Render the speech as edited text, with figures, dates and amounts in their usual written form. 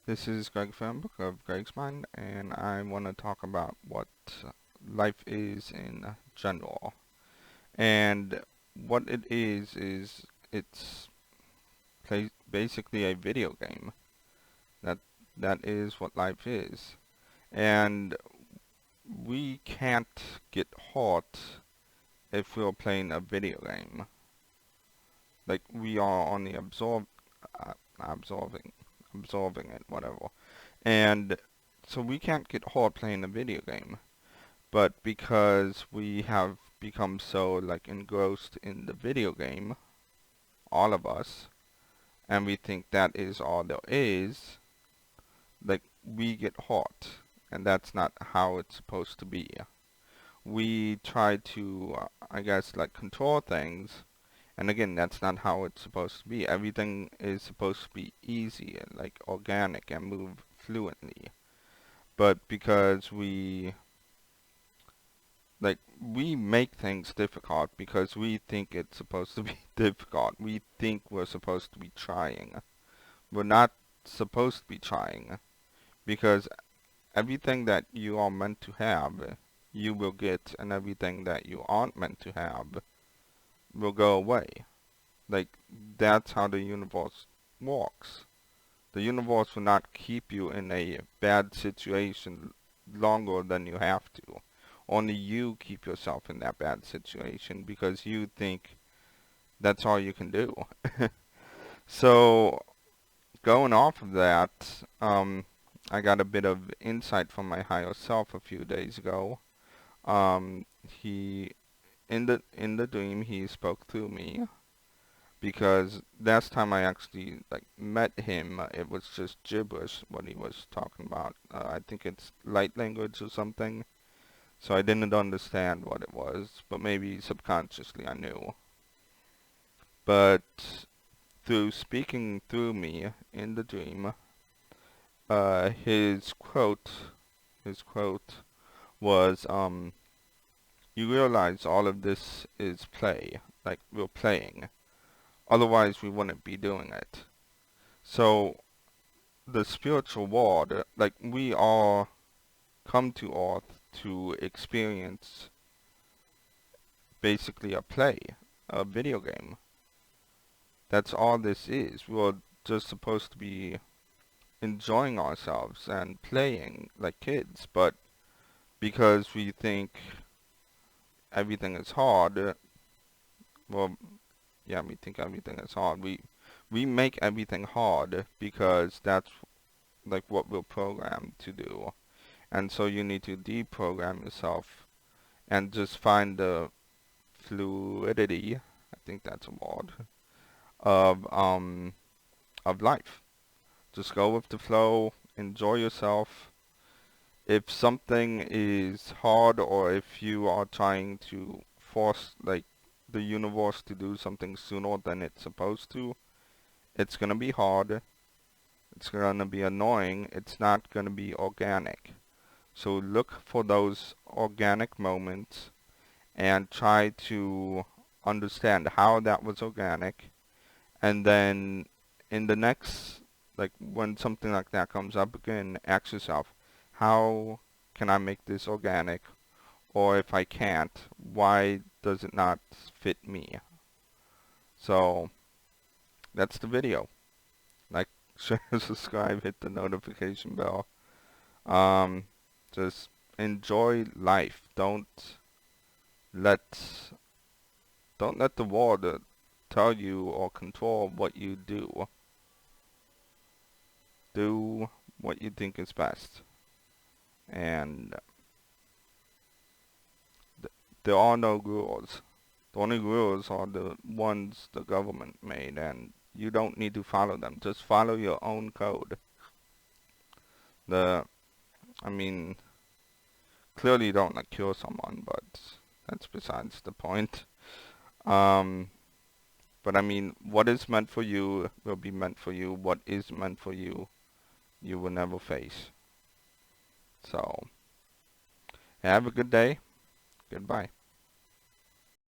This is Greg Fernbrook of Greg's Mind, and I want to talk about what life is in general. And what it is it's basically a video game. That that is what life is. And we can't get hurt if we're playing a video game. Like we are only absorbing, absorbing it, whatever. And so we can't get hurt playing a video game. But because we have become so like engrossed in the video game, all of us, and we think that is all there is, like we get hurt, and that's not how it's supposed to be. We try to, I guess, like control things, and again, that's not how it's supposed to be. Everything is supposed to be easy and like organic and move fluently. But because we make things difficult because we think it's supposed to be difficult. We think we're supposed to be trying. We're not supposed to be trying because everything that you are meant to have, you will get, and everything that you aren't meant to have will go away. Like, that's how the universe works. The universe will not keep you in a bad situation longer than you have to. Only you keep yourself in that bad situation because you think that's all you can do. So, going off of that, I got a bit of insight from my higher self a few days ago. He in the dream he spoke through me because last time I actually like met him, it was just gibberish what he was talking about. I think it's light language or something. So I didn't understand what it was, but maybe subconsciously I knew. But through speaking through me in the dream, his quote was, you realize all of this is play, like we're playing. Otherwise we wouldn't be doing it. So the spiritual world, like we all come to Earth to experience basically a play, a video game. That's all this is. We're just supposed to be enjoying ourselves and playing like kids, but because we think everything is hard, well, yeah, we think everything is hard. We make everything hard because that's like what we're programmed to do. And so you need to deprogram yourself and just find the fluidity, I think that's a word, of life. Just go with the flow, enjoy yourself. If something is hard or if you are trying to force like the universe to do something sooner than it's supposed to, it's gonna be hard. It's gonna be annoying. It's not gonna be organic. So look for those organic moments and try to understand how that was organic. And then in the next, like when something like that comes up again, ask yourself, how can I make this organic? Or if I can't, why does it not fit me? So that's the video. Like, share, subscribe, hit the notification bell. Um, just enjoy life. Let don't let the world tell you or control what you do. Do what you think is best. And there are no rules. The only rules are the ones the government made, and you don't need to follow them. Just follow your own code. The, I mean, clearly you don't like kill someone, but that's besides the point. Um, but I mean, what is meant for you will be meant for you. What is meant for you, you will never face. So, have a good day. Goodbye.